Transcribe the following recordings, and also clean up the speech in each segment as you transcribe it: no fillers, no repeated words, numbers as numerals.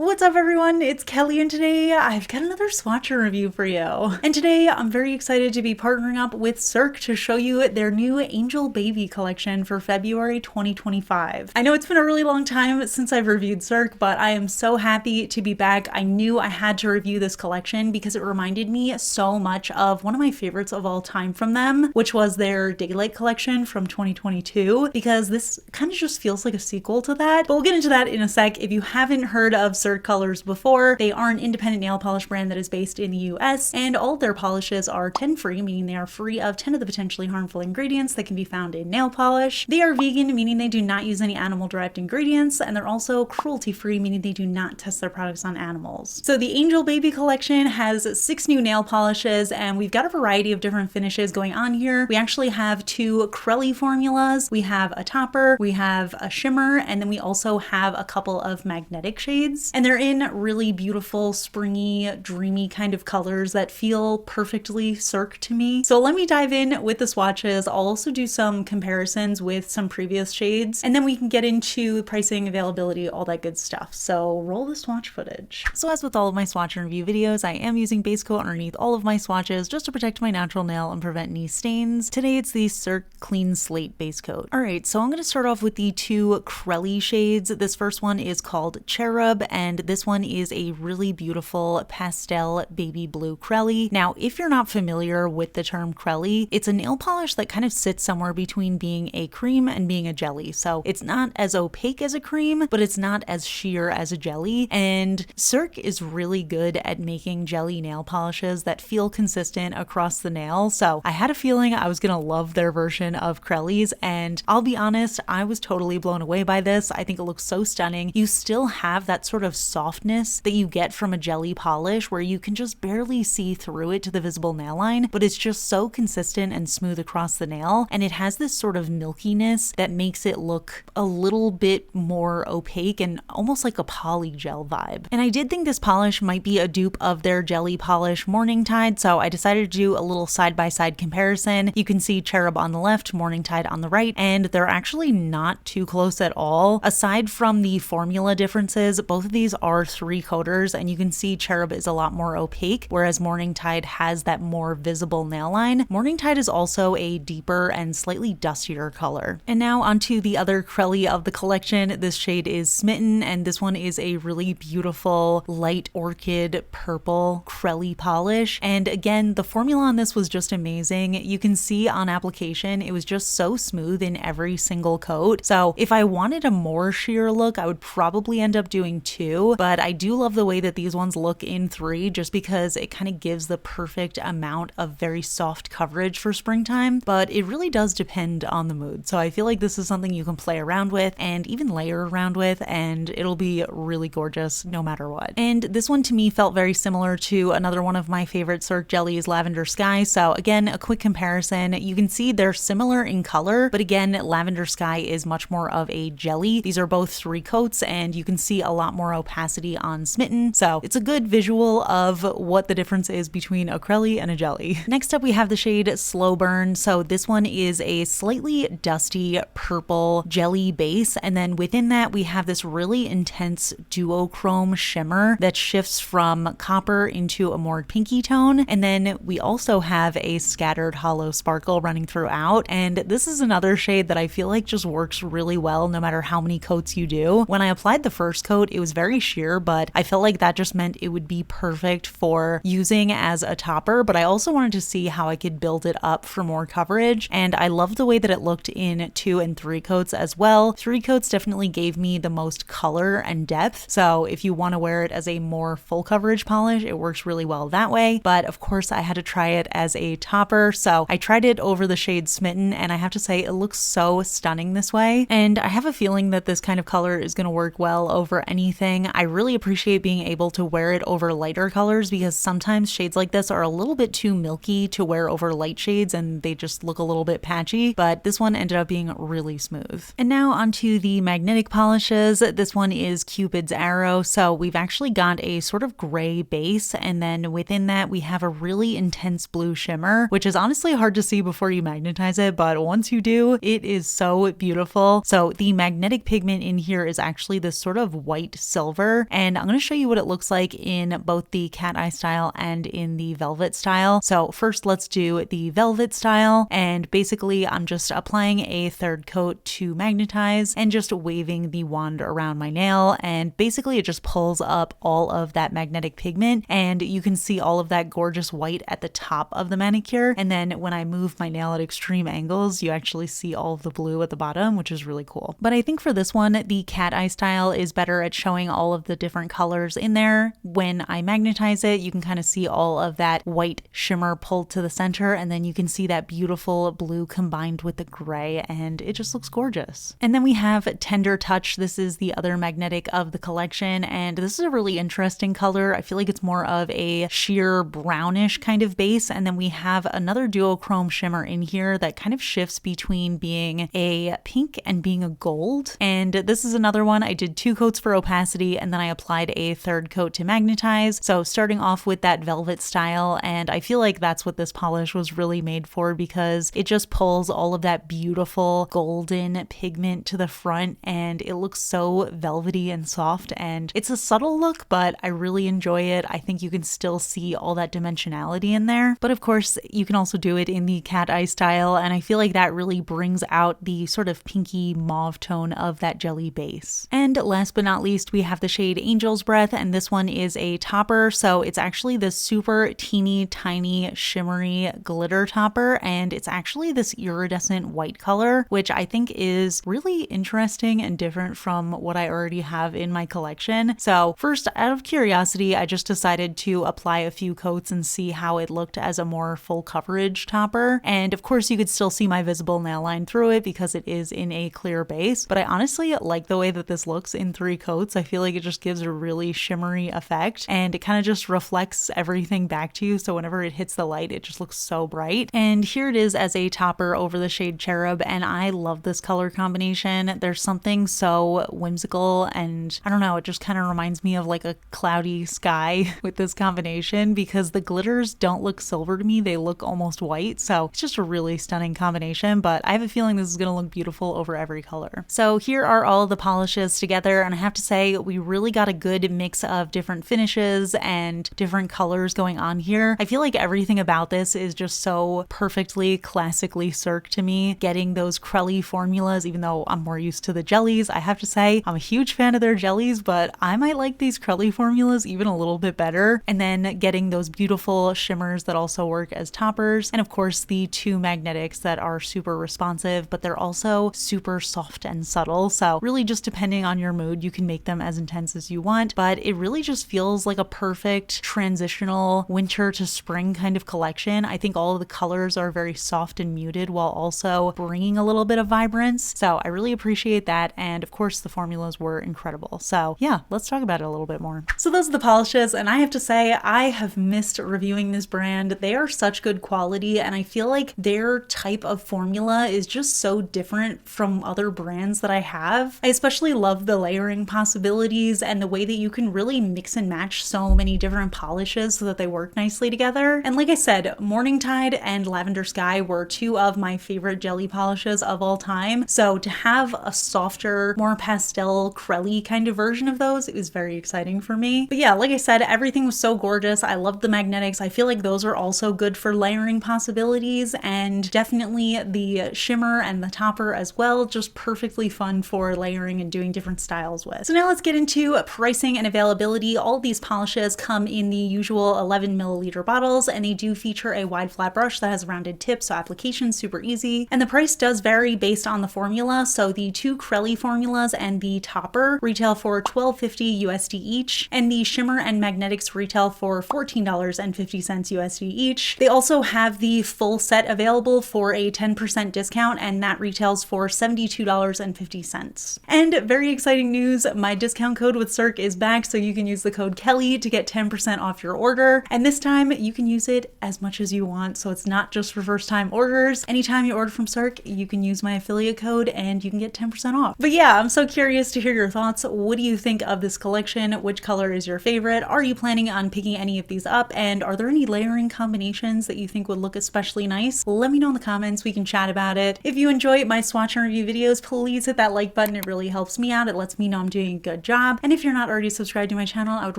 What's up everyone, it's Kelly and today I've got another swatch review for you. And today I'm very excited to be partnering up with Cirque to show you their new Angel Baby collection for February 2025. I know it's been a really long time since I've reviewed Cirque, but I am so happy to be back. I knew I had to review this collection because it reminded me so much of one of my favorites of all time from them, which was their Daylight collection from 2022, because this kind of just feels like a sequel to that. But we'll get into that in a sec. If you haven't heard of Cirque Colors before, they are an independent nail polish brand that is based in the US, and all of their polishes are 10 free, meaning they are free of 10 of the potentially harmful ingredients that can be found in nail polish. They are vegan, meaning they do not use any animal derived ingredients, and they're also cruelty free, meaning they do not test their products on animals. So the Angel Baby collection has 6 new nail polishes, and we've got a variety of different finishes going on here. We actually have 2 crelly formulas, we have a topper, we have a shimmer, and then we also have a couple of magnetic shades. And they're in really beautiful, springy, dreamy kind of colors that feel perfectly Cirque to me. So let me dive in with the swatches. I'll also do some comparisons with some previous shades, and then we can get into pricing, availability, all that good stuff. So roll the swatch footage. So as with all of my swatch and review videos, I am using base coat underneath all of my swatches just to protect my natural nail and prevent any stains. Today it's the Cirque Clean Slate base coat. Alright, so I'm going to start off with the 2 crelly shades. This first one is called Cherub, and this one is a really beautiful pastel baby blue crelly. Now, if you're not familiar with the term crelly, it's a nail polish that kind of sits somewhere between being a cream and being a jelly. So it's not as opaque as a cream, but it's not as sheer as a jelly. And Cirque is really good at making jelly nail polishes that feel consistent across the nail. So I had a feeling I was gonna love their version of crellies, and I'll be honest, I was totally blown away by this. I think it looks so stunning. You still have that sort of softness that you get from a jelly polish where you can just barely see through it to the visible nail line, but it's just so consistent and smooth across the nail, and it has this sort of milkiness that makes it look a little bit more opaque and almost like a poly gel vibe. And I did think this polish might be a dupe of their jelly polish Morning Tide, so I decided to do a little side-by-side comparison. You can see Cherub on the left, Morning Tide on the right, and they're actually not too close at all. Aside from the formula differences, both of these are 3 coaters, and you can see Cherub is a lot more opaque, whereas Morning Tide has that more visible nail line. Morning Tide is also a deeper and slightly dustier color. And now onto the other crelly of the collection. This shade is Smitten, and this one is a really beautiful light orchid purple crelly polish. And again, the formula on this was just amazing. You can see on application, it was just so smooth in every single coat. So if I wanted a more sheer look, I would probably end up doing 2, but I do love the way that these ones look in 3 just because it kind of gives the perfect amount of very soft coverage for springtime, but it really does depend on the mood. So I feel like this is something you can play around with and even layer around with, and it'll be really gorgeous no matter what. And this one to me felt very similar to another one of my favorite Cirque jellies, Lavender Sky. So again, a quick comparison. You can see they're similar in color, but again, Lavender Sky is much more of a jelly. These are both 3 coats, and you can see a lot more opacity on Smitten. So it's a good visual of what the difference is between a crelly and a jelly. Next up, we have the shade Slow Burn. So this one is a slightly dusty purple jelly base, and then within that we have this really intense duochrome shimmer that shifts from copper into a more pinky tone, and then we also have a scattered hollow sparkle running throughout. And this is another shade that I feel like just works really well no matter how many coats you do. When I applied the first coat, it was very sheer, but I felt like that just meant it would be perfect for using as a topper, but I also wanted to see how I could build it up for more coverage, and I love the way that it looked in 2 and 3 coats as well. 3 coats definitely gave me the most color and depth, so if you want to wear it as a more full coverage polish, it works really well that way. But of course I had to try it as a topper, so I tried it over the shade Smitten, and I have to say it looks so stunning this way, and I have a feeling that this kind of color is going to work well over anything. I really appreciate being able to wear it over lighter colors because sometimes shades like this are a little bit too milky to wear over light shades and they just look a little bit patchy, but this one ended up being really smooth. And now onto the magnetic polishes. This one is Cupid's Arrow. So we've actually got a sort of gray base, and then within that we have a really intense blue shimmer, which is honestly hard to see before you magnetize it, but once you do, it is so beautiful. So the magnetic pigment in here is actually this sort of white silver silver. And I'm going to show you what it looks like in both the cat eye style and in the velvet style. So first let's do the velvet style. And basically I'm just applying a third coat to magnetize and just waving the wand around my nail. And basically it just pulls up all of that magnetic pigment. And you can see all of that gorgeous white at the top of the manicure. And then when I move my nail at extreme angles, you actually see all of the blue at the bottom, which is really cool. But I think for this one, the cat eye style is better at showing all of the different colors in there. When I magnetize it, you can kind of see all of that white shimmer pulled to the center, and then you can see that beautiful blue combined with the gray, and it just looks gorgeous. And then we have Tender Touch. This is the other magnetic of the collection, and this is a really interesting color. I feel like it's more of a sheer brownish kind of base, and then we have another duochrome shimmer in here that kind of shifts between being a pink and being a gold. And this is another one. I did 2 coats for opacity, and then I applied a third coat to magnetize. So starting off with that velvet style, and I feel like that's what this polish was really made for, because it just pulls all of that beautiful golden pigment to the front, and it looks so velvety and soft, and it's a subtle look, but I really enjoy it. I think you can still see all that dimensionality in there. But of course, you can also do it in the cat eye style, and I feel like that really brings out the sort of pinky mauve tone of that jelly base. And last but not least, we have the shade Angel's Breath, and this one is a topper. So it's actually this super teeny tiny shimmery glitter topper, and it's actually this iridescent white color, which I think is really interesting and different from what I already have in my collection. So first, out of curiosity, I just decided to apply a few coats and see how it looked as a more full coverage topper. And of course, you could still see my visible nail line through it because it is in a clear base, but I honestly like the way that this looks in 3 coats. I feel like it just gives a really shimmery effect, and it kind of just reflects everything back to you. So whenever it hits the light, it just looks so bright. And here it is as a topper over the shade Cherub, and I love this color combination. There's something so whimsical, and I don't know, it just kind of reminds me of like a cloudy sky with this combination, because the glitters don't look silver to me, they look almost white. So it's just a really stunning combination, but I have a feeling this is going to look beautiful over every color. So here are all the polishes together, and I have to say we really got a good mix of different finishes and different colors going on here. I feel like everything about this is just so perfectly classically Cirque to me. Getting those crelly formulas, even though I'm more used to the jellies, I have to say I'm a huge fan of their jellies, but I might like these crelly formulas even a little bit better. And then getting those beautiful shimmers that also work as toppers, and of course the 2 magnetics that are super responsive, but they're also super soft and subtle. So really just depending on your mood, you can make them as intense as you want, but it really just feels like a perfect transitional winter to spring kind of collection. I think all of the colors are very soft and muted while also bringing a little bit of vibrance. So I really appreciate that. And of course the formulas were incredible. So yeah, let's talk about it a little bit more. So those are the polishes, and I have to say I have missed reviewing this brand. They are such good quality, and I feel like their type of formula is just so different from other brands that I have. I especially love the layering possibilities and the way that you can really mix and match so many different polishes so that they work nicely together. And like I said, Morning Tide and Lavender Sky were 2 of my favorite jelly polishes of all time. So to have a softer, more pastel, crelly kind of version of those is very exciting for me. But yeah, like I said, everything was so gorgeous. I loved the magnetics. I feel like those are also good for layering possibilities, and definitely the shimmer and the topper as well, just perfectly fun for layering and doing different styles with. So now let's get into pricing and availability. All of these polishes come in the usual 11 milliliter bottles, and they do feature a wide flat brush that has a rounded tip, so application's super easy. And the price does vary based on the formula. So the 2 crelly formulas and the topper retail for $12.50 USD each, and the shimmer and magnetics retail for $14.50 USD each. They also have the full set available for a 10% discount, and that retails for $72.50. And very exciting news, my discount code with Cirque is back, so you can use the code KELLI to get 10% off your order. And this time you can use it as much as you want, so it's not just for first time orders. Anytime you order from Cirque, you can use my affiliate code and you can get 10% off. But yeah, I'm so curious to hear your thoughts. What do you think of this collection? Which color is your favorite? Are you planning on picking any of these up? And are there any layering combinations that you think would look especially nice? Let me know in the comments, we can chat about it. If you enjoy my swatch and review videos, please hit that like button. It really helps me out. It lets me know I'm doing a good job. job. And if you're not already subscribed to my channel, I would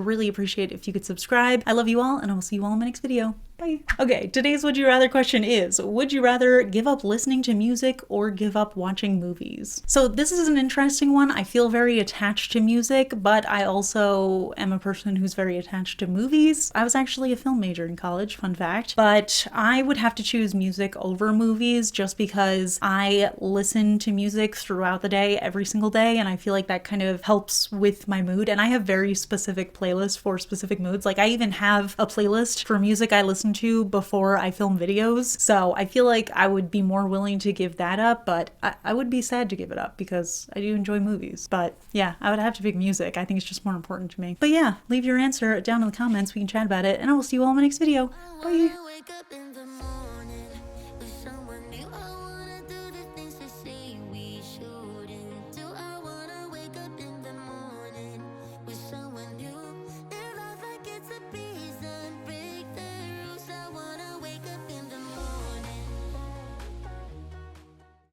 really appreciate it if you could subscribe. I love you all, and I will see you all in my next video. Bye. Okay, today's Would You Rather question is, would you rather give up listening to music or give up watching movies? So this is an interesting one. I feel very attached to music, but I also am a person who's very attached to movies. I was actually a film major in college, fun fact, but I would have to choose music over movies just because I listen to music throughout the day, every single day, and I feel like that kind of helps with my mood. And I have very specific playlists for specific moods. Like I even have a playlist for music I listen to before I film videos. So I feel like I would be more willing to give that up, but I would be sad to give it up because I do enjoy movies. But yeah, I would have to pick music. I think it's just more important to me. But yeah, leave your answer down in the comments. We can chat about it, and I will see you all in my next video. Bye.